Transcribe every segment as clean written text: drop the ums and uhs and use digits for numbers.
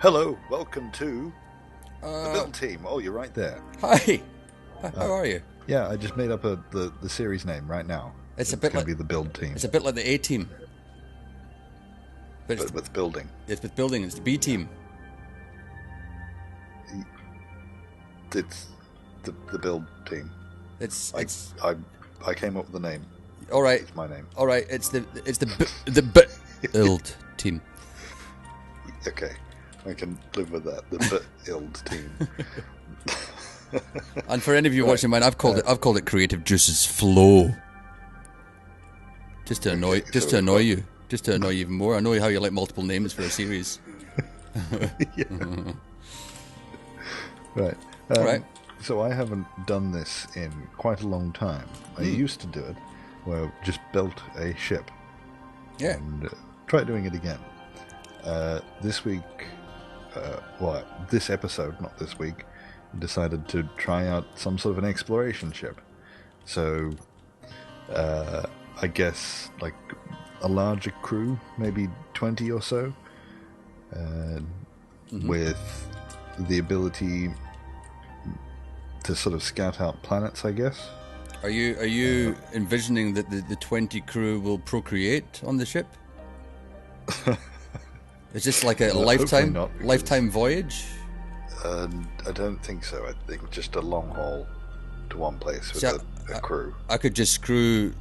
Hello, welcome to the Uh, Build Team. Oh, you're right there. Hi. How are you? Yeah, I just made up the series name right now. It's a bit going like to be the Build Team, It's a bit like the A team, but but with building. it's with building. It's the B team. It's the Build Team. I came up with the name. All right. It's my name. All right. It's the build team. Okay, I can live with that. The Build Team. And for any of you watching mine, I've called it Creative Juices Flow. Just to annoy you. Just to annoy you even more. I know how you like multiple names for a series. Right. Right. So I haven't done this in quite a long time. I used to do it, where I just built a ship. Yeah. And try doing it again. This week, this episode, not this week, decided to try out some sort of an exploration ship. So, I guess like a larger crew, maybe 20 or so, with the ability to sort of scout out planets, I guess. Are you envisioning that the 20 crew will procreate on the ship? Is this like a lifetime voyage? I don't think so. I think just a long haul to one place with a crew. I could just screw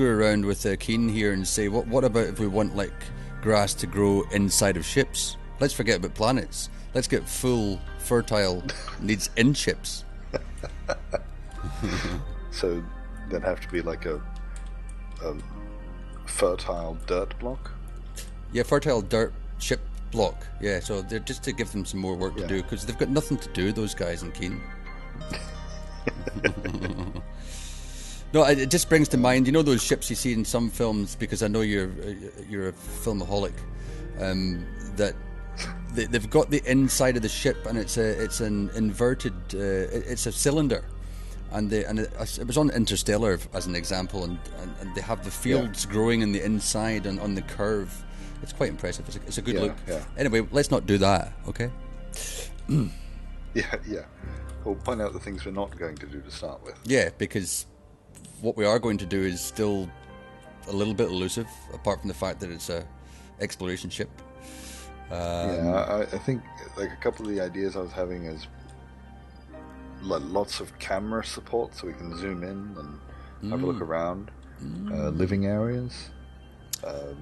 around with Keen here and say, what about if we want like grass to grow inside of ships? Let's forget about planets. Let's get full fertile needs in ships. So there'd have to be like a fertile dirt block. Yeah, fertile dirt ship block. Yeah, so they're just to give them some more work to do because they've got nothing to do. Those guys in Keen. No, it just brings to mind. You know those ships you see in some films, because I know you're a filmaholic. That they've got the inside of the ship, and it's an inverted. It's a cylinder. And it was on Interstellar as an example, and they have the fields growing in the inside and on the curve. It's quite impressive. It's a good look. Yeah. Anyway, let's not do that, okay? Yeah. We'll point out the things we're not going to do to start with. Yeah, because what we are going to do is still a little bit elusive, apart from the fact that it's a exploration ship. I think like a couple of the ideas I was having is lots of camera support, so we can zoom in and have a look around. Living areas,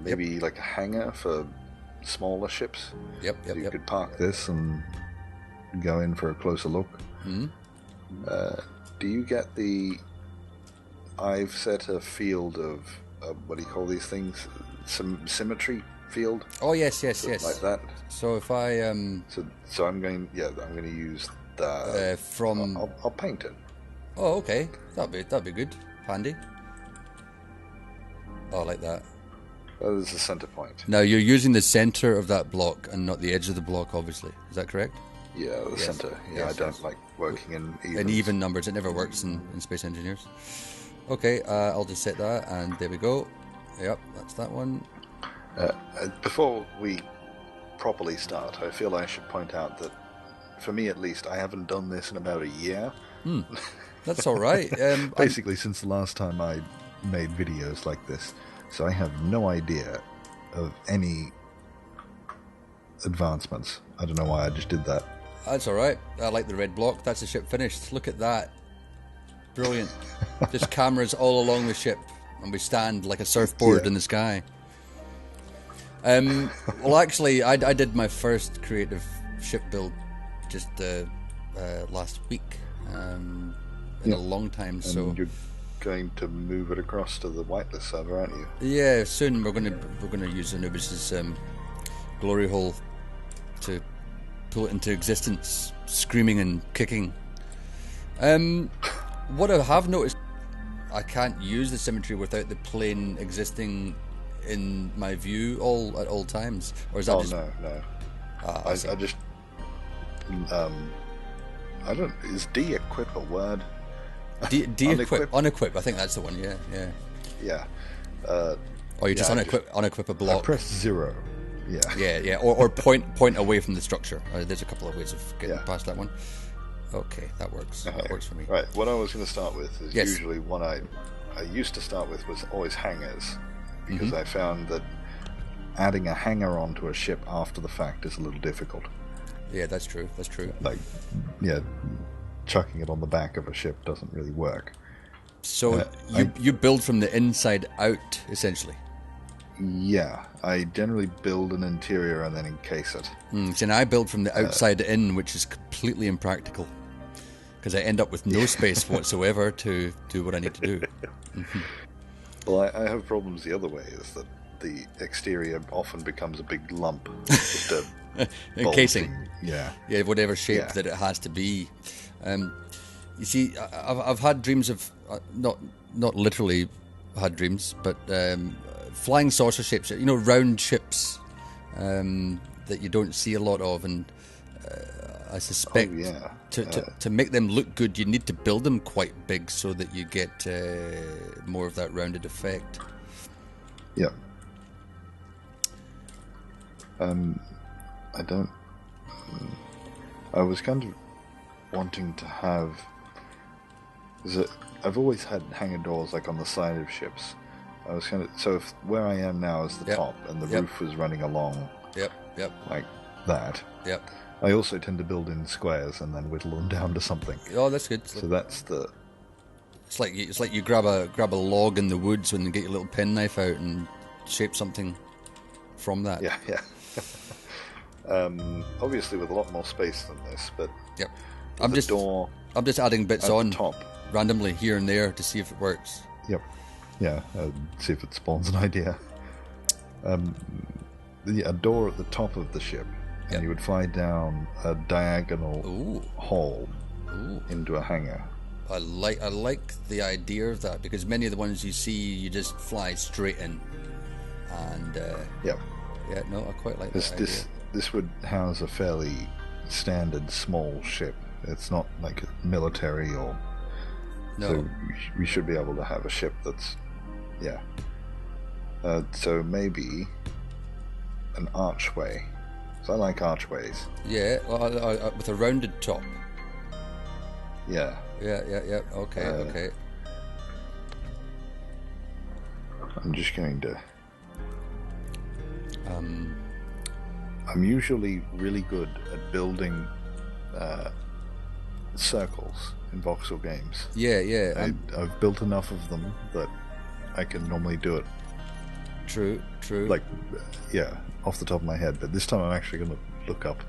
maybe like a hangar for smaller ships. Yep. You could park this and go in for a closer look. Do you get the? I've set a field of what do you call these things? Some symmetry field. Oh yes, like that. So if I So I'm going to use that. From I'll paint it. Oh, okay. That'd be good. Handy. Oh, I like that. That is the center point. Now you're using the center of that block and not the edge of the block, obviously. Is that correct? Yeah, the center. Yeah, I don't like working in evens. In even numbers. It never works in Space Engineers. Okay, I'll just set that, and there we go. Yep, that's that one. Before we properly start, I feel I should point out that, for me at least, I haven't done this in about a year. That's all right. Basically, since the last time I made videos like this, so I have no idea of any advancements. I don't know why I just did that. That's all right. I like the red block. That's the ship finished. Look at that. Brilliant. Just cameras all along the ship, and we stand like a surfboard in the sky. Well, actually, I did my first creative ship build just last week in a long time. And so you're going to move it across to the whitelist server, aren't you? Yeah, soon we're gonna use Anubis's glory hole to pull it into existence, screaming and kicking. What I have noticed, I can't use the symmetry without the plane existing in my view at all times, or is that no. I just I don't. Is de-equip a word? Unequip. I think that's the one. Yeah. Yeah. Or you just unequip a block. I press 0. Yeah. Or point away from the structure. There's a couple of ways of getting past that one. Okay, that works. Okay. That works for me. Right. What I was going to start with is Yes. usually one I used to start with was always hangars, because I found that adding a hangar onto a ship after the fact is a little difficult. Yeah, that's true. That's true. Like, chucking it on the back of a ship doesn't really work. So you build from the inside out, essentially. Yeah, I generally build an interior and then encase it. See, and I build from the outside in, which is completely impractical, because I end up with no space whatsoever to do what I need to do. Well, I have problems the other way, is that the exterior often becomes a big lump. Just a Encasing. Yeah, whatever shape that it has to be. You see, I've had dreams of not literally had dreams, but flying saucer shapes. Round ships that you don't see a lot of, and I suspect to make them look good, you need to build them quite big so that you get more of that rounded effect. Yeah. I was kind of wanting to have. I've always had hangar doors like on the side of ships. I was kind of if where I am now is the top, and the roof was running along. Yep. Like that. Yep. I also tend to build in squares and then whittle them down to something. Oh, that's good. So that's the. It's like you grab a log in the woods and get your little penknife out and shape something from that. Yeah. Obviously with a lot more space than this, but I'm just adding bits on top randomly here and there to see if it works. Yep. Yeah, see if it spawns an idea. A door at the top of the ship, and you would fly down a diagonal hole into a hangar. I like the idea of that, because many of the ones you see, you just fly straight in, and I quite like that. This would house a fairly standard small ship. It's not like military or. No. So we should be able to have a ship that's. So maybe an archway. So I like archways. Yeah, with a rounded top. Yeah. Yeah. Okay. I'm just going to. I'm usually really good at building circles in voxel games. Yeah. I've built enough of them that I can normally do it. True. Like, off the top of my head. But this time I'm actually going to look up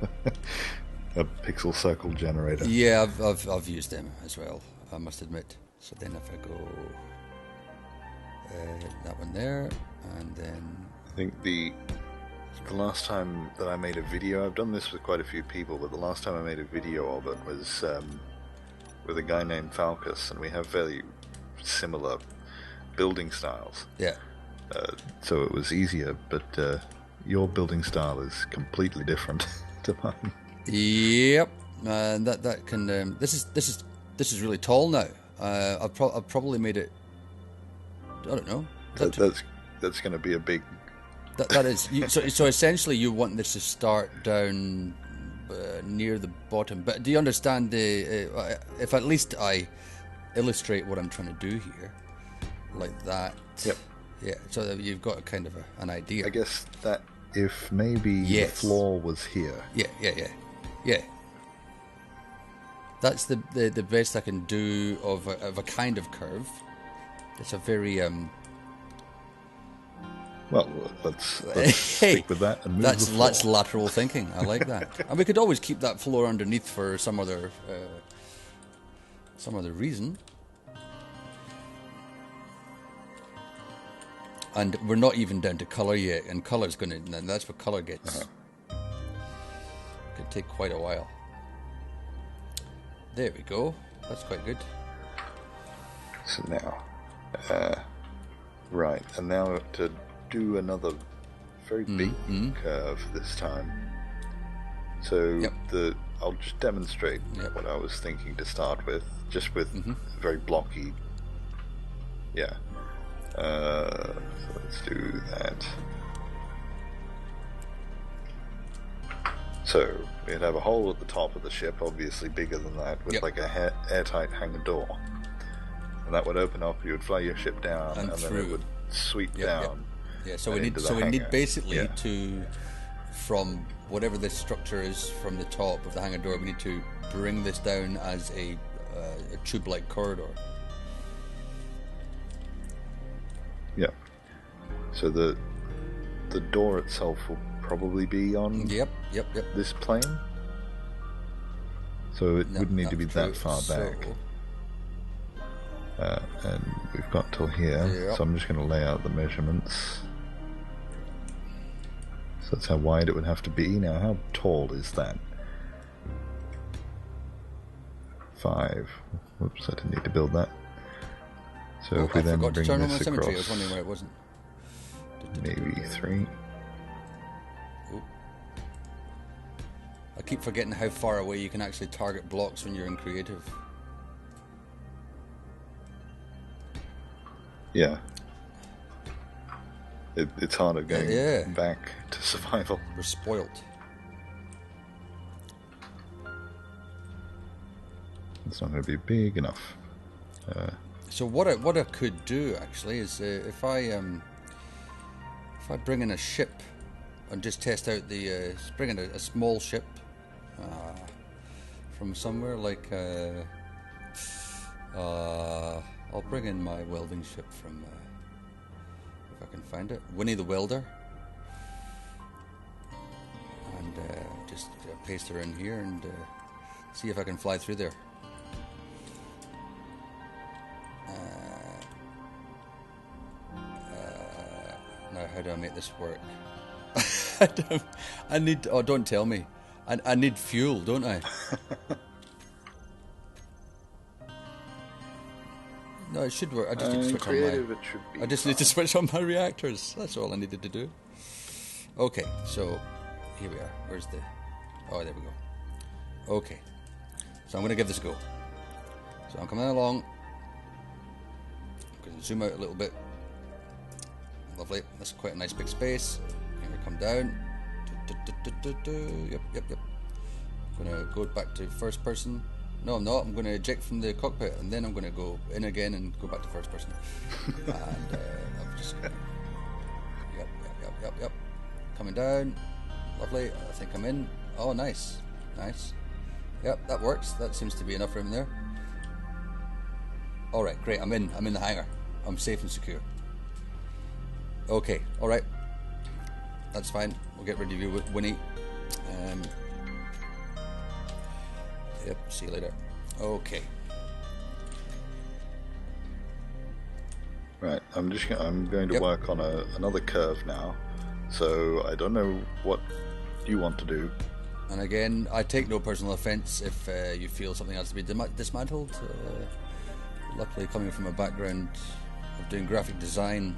a pixel circle generator. Yeah, I've used them as well, I must admit. So then if I go that one there, and then I think the last time that I made a video, I've done this with quite a few people, but the last time I made a video of it was with a guy named Falcus, and we have very similar building styles. Yeah. So it was easier, but your building style is completely different to mine. Yep. That can. This is really tall now. I've probably made it. I don't know. That's going to be a big. That is. So essentially, you want this to start down near the bottom. But do you understand if at least I illustrate what I'm trying to do here, like that? Yep. Yeah. So that you've got kind of an idea. I guess that if maybe the floor was here. Yeah. That's the best I can do of a kind of curve. It's a very Well, let's stick with that and move the floor. That's lateral thinking. I like that. And we could always keep that floor underneath for some other reason. And we're not even down to colour yet, and colour's going to... And that's what colour gets. Could take quite a while. There we go. That's quite good. So now... right, and now to do another very big curve this time. So I'll just demonstrate what I was thinking to start with, just with very blocky. Yeah. So let's do that. So we'd have a hole at the top of the ship, obviously bigger than that, with like a airtight hangar door. And that would open up, you would fly your ship down, and then it would sweep down. Yeah, so we need basically to, from whatever this structure is from the top of the hangar door, we need to bring this down as a tube-like corridor. Yeah. So the door itself will probably be on this plane. So it wouldn't need to be that far back. And we've got till here, so I'm just going to lay out the measurements. So that's how wide it would have to be. Now, how tall is that? 5. Whoops, I didn't need to build that. So if we then bring this across, I was wondering where it wasn't. Maybe 3. Ooh. I keep forgetting how far away you can actually target blocks when you're in creative. Yeah. It's harder going back to survival. We're spoilt. It's not going to be big enough. So what I could do actually is if I bring in a ship and just test out the bring in a small ship from somewhere like I'll bring in my welding ship from if I can find it, Winnie the Welder, and just paste her in here and see if I can fly through there. Now, how do I make this work? I need. Oh, don't tell me. I need fuel, don't I? No, it should work. I just need to switch on my. I just need to switch on my reactors. That's all I needed to do. Okay, so here we are. Where's the? Oh, there we go. Okay, so I'm going to give this a go. So I'm coming along. I'm going to zoom out a little bit. Lovely. That's quite a nice big space. I'm going to come down. Yep. I'm going to go back to first person. No, I'm not. I'm going to eject from the cockpit, and then I'm going to go in again and go back to first person. And I'm just going to... Yep. Coming down. Lovely. I think I'm in. Oh, nice. Yep, that works. That seems to be enough room there. All right, great. I'm in the hangar. I'm safe and secure. Okay, all right. That's fine. We'll get rid of you, Winnie. Yep, see you later. Okay. Right, I'm going to work on another curve now. So I don't know what you want to do. And again, I take no personal offence if you feel something has to be dismantled. Luckily, coming from a background of doing graphic design,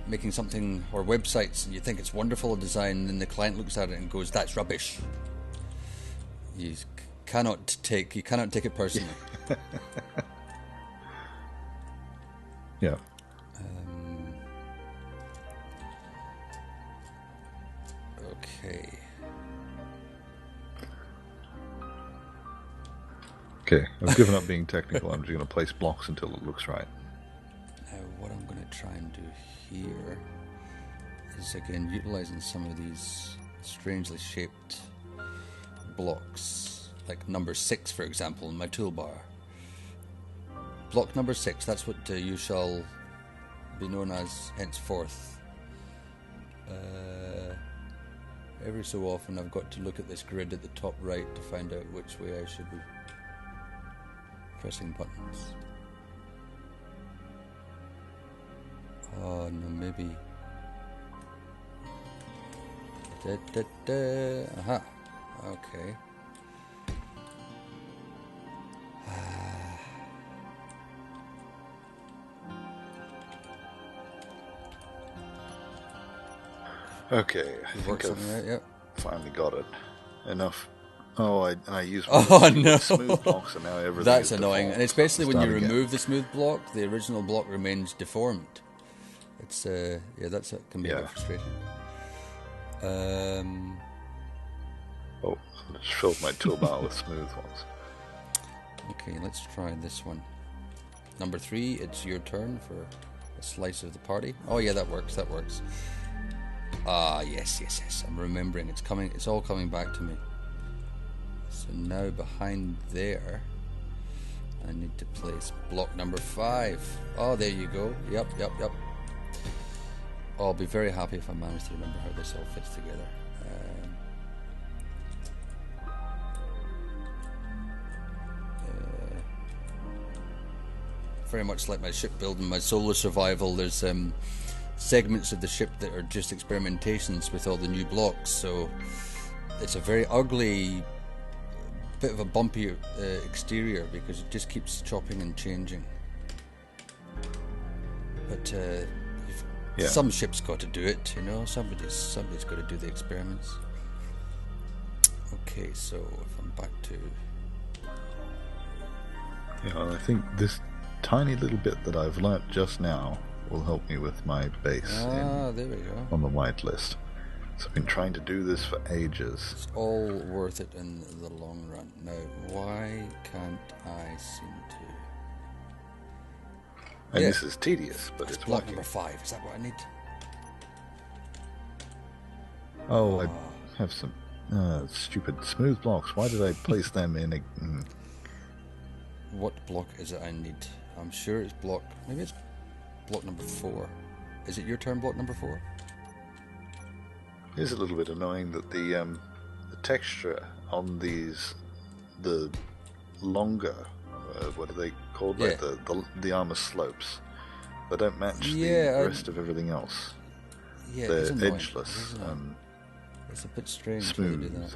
making something or websites, and you think it's wonderful design, and then the client looks at it and goes, "That's rubbish." You cannot take it personally. Yeah. Okay, I've given up being technical. I'm just going to place blocks until it looks right. Now, what I'm going to try and do here is, again, utilizing some of these strangely shaped blocks, like number 6, for example, in my toolbar. Block number 6, that's what you shall be known as henceforth. Every so often I've got to look at this grid at the top right to find out which way I should be pressing buttons. Oh no, maybe. Aha. Okay. Okay, I think I've finally got it. Enough. Oh, I use smooth blocks, and now everything. That's annoying, and it's basically when you remove the smooth block, the original block remains deformed. It's that can be a bit frustrating. Oh, I just filled my toolbar with smooth ones. Okay, let's try this one. Number 3, it's your turn for a slice of the party. Oh yeah, that works, that works. Ah, yes. I'm remembering. It's coming. It's all coming back to me. So now behind there, I need to place block number 5. Oh, there you go. Yep. Oh, I'll be very happy if I manage to remember how this all fits together. Very much like my shipbuilding, my solo survival, there's segments of the ship that are just experimentations with all the new blocks, so it's a very ugly, bit of a bumpy exterior because it just keeps chopping and changing. But some ship's got to do it, you know. Somebody's got to do the experiments. Okay, so if I'm back to... Yeah, well, I think this tiny little bit that I've learnt just now will help me with my base there we go. on the whitelist. So I've been trying to do this for ages. It's all worth it in the long run. Now, why can't I seem to... And this is tedious, but it's block working. number 5, is that what I need? Oh, I have some stupid smooth blocks. Why did I place them in a... What block is it I need? I'm sure it's block... Maybe it's block number 4. Is it your turn, block number 4? It is a little bit annoying that the texture on these, the longer, what are they called? Yeah. Like the armor slopes, they don't match the rest of everything else. Yeah, They're it's annoying, edgeless and it's a bit strange smooth. when they do that.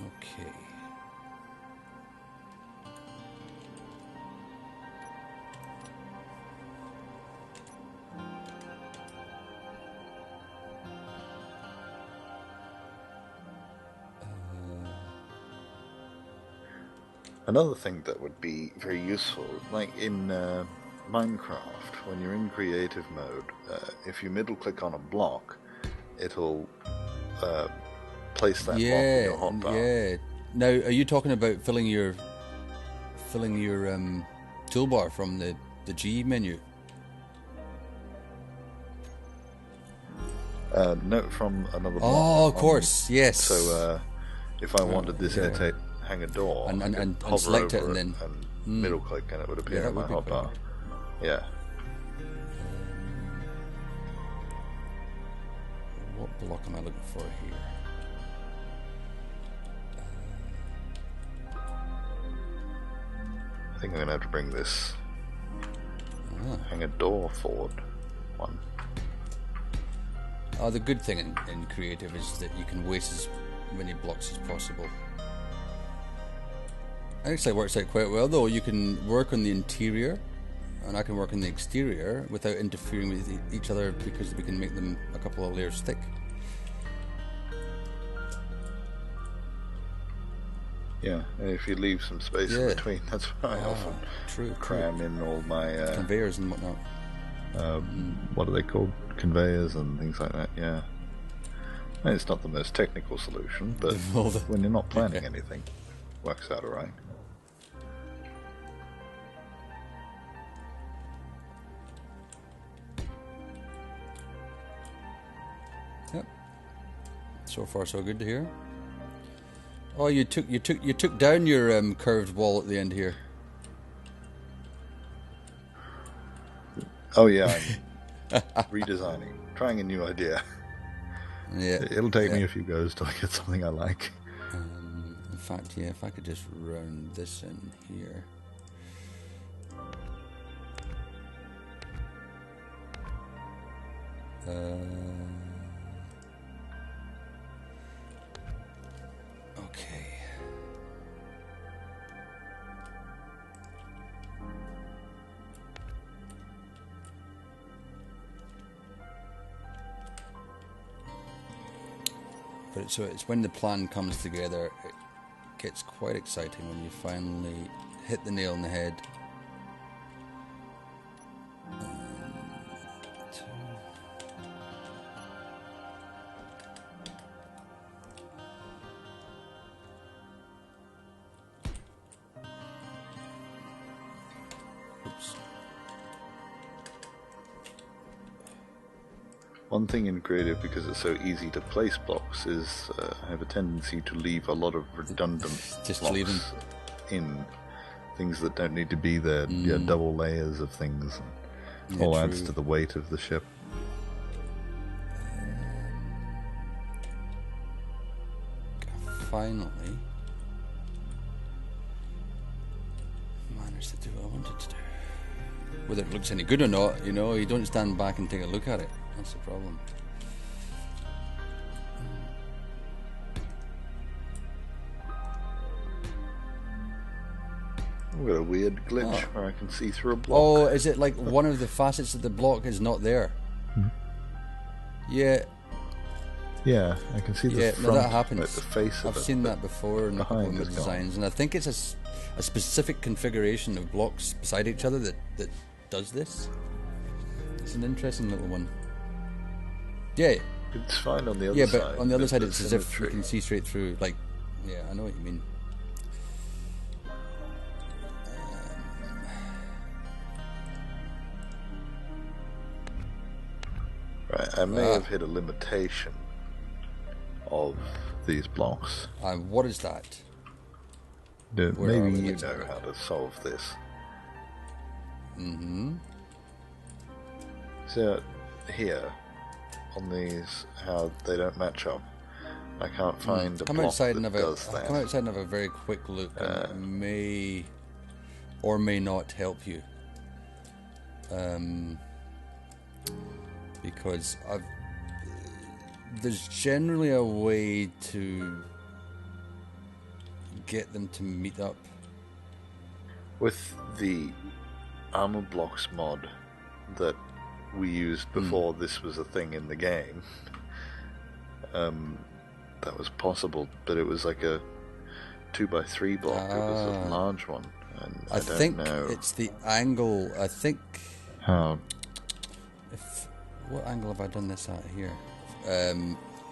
Okay. Another thing that would be very useful, like in Minecraft, when you're in creative mode, if you middle click on a block, it'll place that block with your hotbar. Yeah. Now, are you talking about filling your toolbar from the G menu? No, from another block. Oh, of course, yes. So if I wanted this airtight hangar door, and hover select over it and then middle click, and it would appear in my hotbar. Yeah. What block am I looking for here? I think I'm going to have to bring this hangar door forward one. The good thing in creative is that you can waste as many blocks as possible. It actually works out quite well, though. You can work on the interior, and I can work on the exterior without interfering with each other because we can make them a couple of layers thick. Yeah, and if you leave some space in between, that's why I often cram in all my conveyors and whatnot. What are they called? Conveyors and things like that. Yeah, and it's not the most technical solution, but when you're not planning anything, it works out alright. Yep. So far, so good to hear. Oh, you took down your curved wall at the end here. Oh yeah, I'm redesigning, trying a new idea. Yeah, it'll take me a few goes till I get something I like. In fact, yeah, if I could just round this in here. Okay. But it's when the plan comes together, it gets quite exciting when you finally hit the nail on the head. Oops. One thing in creative, because it's so easy to place blocks, is I have a tendency to leave a lot of redundant Just blocks leave them. in, things that don't need to be there. Yeah, double layers of things, and Yeah, all adds true. to the weight of the ship. Finally managed to do what I wanted to do. Whether it looks any good or not, you don't stand back and take a look at it. That's the problem. I've got a weird glitch where I can see through a block. Oh, is it like one of the facets of the block is not there? Yeah, Yeah, I can see the yeah, front, no, that happens. like the face of I've it, seen but that before in a couple of behind my is gone. designs, and I think it's a specific configuration of blocks beside each other that does this. It's an interesting little one. Yeah, It's fine on the other yeah, side. but on the other There's side, the it's as if you symmetry. can see straight through. Like, yeah, I know what you mean. Right, I may have hit a limitation of these blocks. And what is that? Where are Maybe we? you Let's have know a how to solve this. Mm-hmm. So here, on these, how they don't match up. I can't find a Come block outside that and does Come that. outside and have a very quick look, and it may or may not help you. Because there's generally a way to get them to meet up. With the armor blocks mod that we used before this was a thing in the game, that was possible, but it was like a 2x3 block. It was a large one, and I don't think know it's the angle. I think how. what angle have I done this at here?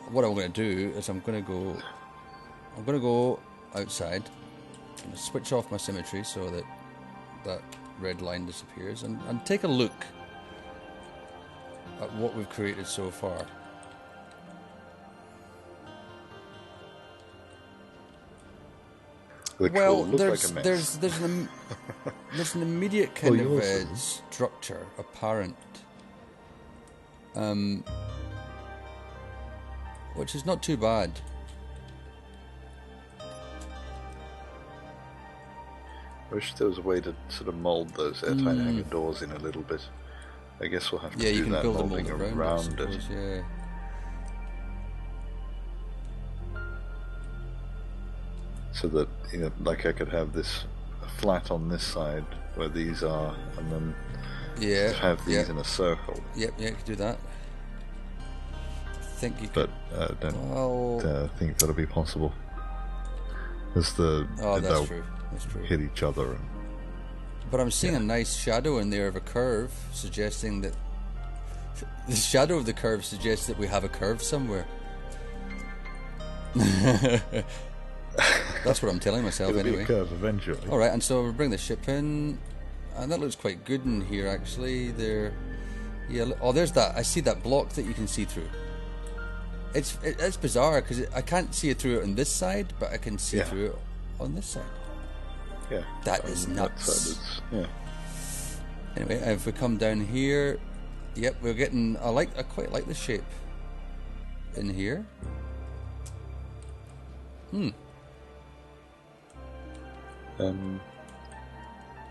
What I'm going to do is I'm going to go outside. I'm going to switch off my symmetry so that that red line disappears, and take a look at what we've created so far. Which Well, will look there's like a mess. there's an immediate kind of yours isn't. structure apparent, which is not too bad. I wish there was a way to sort of mould those airtight hangar doors in a little bit. I guess we'll have to Yeah, do you can that build a moulding mold around it, I around suppose, it. yeah. So that, like I could have this flat on this side where these are, and then Yeah, have these yeah. in a circle. Yep, yeah, you could do that. I think you But could. don't think that'll be possible. As Oh, that's they'll true. That's true. hit each other. And, But I'm seeing a nice shadow in there of a curve, suggesting that the shadow of the curve suggests that we have a curve somewhere. That's what I'm telling myself it'll be anyway. a curve eventually. All right, and so we'll bring the ship in, and that looks quite good in here actually. There, yeah. There's that. I see that block that you can see through. It's bizarre because I can't see it through it on this side, but I can see Yeah. through it on this side. Yeah, That is on nuts. side it's, yeah. Anyway, if we come down here, yep, we're getting. I quite like the shape in here.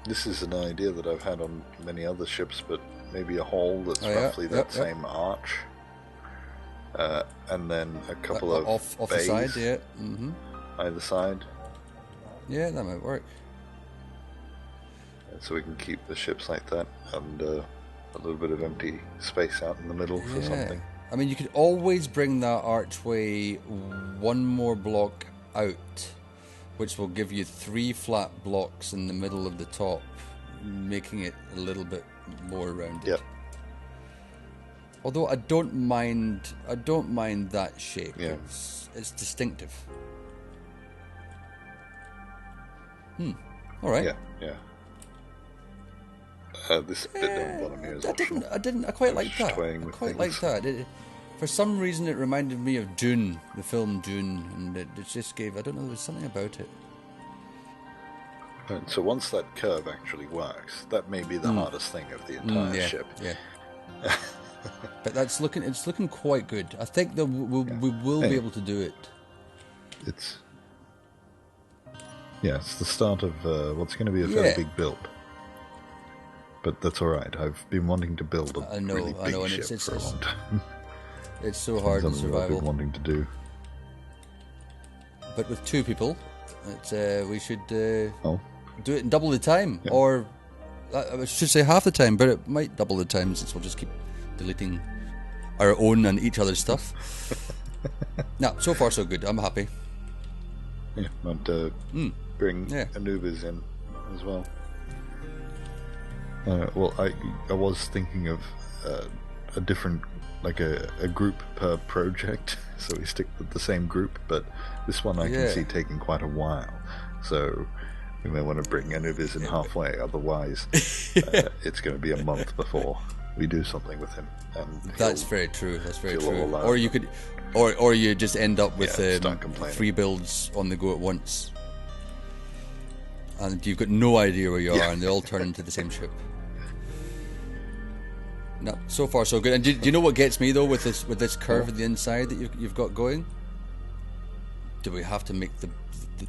This is an idea that I've had on many other ships, but maybe a hole that's roughly that same arch, and then a couple of off the bays side, yeah. Mm-hmm. either side, Yeah, that might work. so we can keep the ships like that, and a little bit of empty space out in the middle for something. I mean, you could always bring that archway one more block out, which will give you 3 flat blocks in the middle of the top, making it a little bit more rounded. Yep. Although I don't mind that shape. Yeah. It's distinctive. All right. Yeah. This bit down the bottom here is optional. I quite like Just that. toying I with quite things. like that. For some reason, it reminded me of Dune, the film Dune, and it just gave. I don't know. There was something about it. And so once that curve actually works, that may be the hardest thing of the entire ship. Yeah. But it's looking quite good. I think that we will be able to do it. It's the start of what's going to be a fairly big build. But that's all right. I've been wanting to build a really big and ship it's for a long time. It's so hard in Something I've survival. been wanting to do. But with 2 people, we should do Oh, it in double the time, or I should say half the time. But it might double the time since we'll just keep deleting our own and each other's stuff. Now, so far so good. I'm happy. yeah. But bring Anubis in as well. Well, I was thinking of a different, like a group per project, so we stick with the same group. But this one I can see taking quite a while, so we may want to bring Anubis in halfway. Otherwise, it's going to be a month before we do something with him. And That's very true. That's very feel all true. alone. Or you could, or you just end up with start complaining. 3 builds on the go at once, and you've got no idea where you are, and they all turn into the same ship. No, so far so good. And do you know what gets me though with this curve at the inside that you've got going? Do we have to make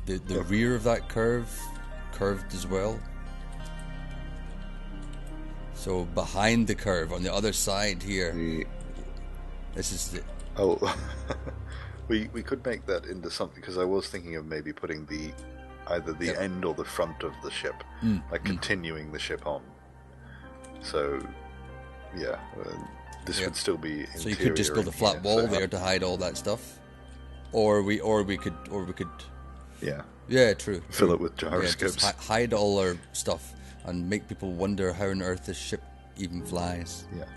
the rear of that curved as well? So behind the curve on the other side here, this is the. Oh, we could make that into something, because I was thinking of maybe putting either the end or the front of the ship, continuing the ship on. So. Yeah, this would still be interior. So you could just build a flat wall there to hide all that stuff, or we could. Yeah, true. Fill it with gyroscopes. Just hide all our stuff and make people wonder how on earth this ship even flies. Yeah.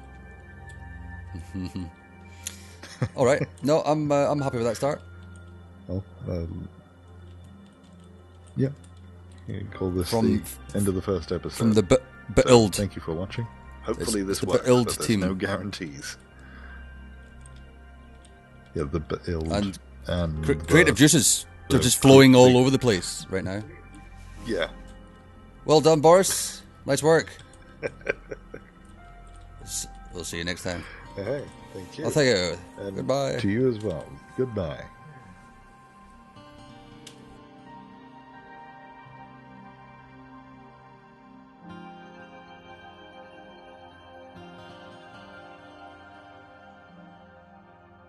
All right. No, I'm happy with that start. Well, yeah. You can call this the end of the first episode. From the build. Thank you for watching. Hopefully this the works, build but there's team. no guarantees. Yeah, the build and creative juices. They're just flowing all over the place right now. Yeah. Well done, Boris. Nice work. We'll see you next time. Hey, thank you. I'll thank you. And Goodbye. To you as well. Goodbye.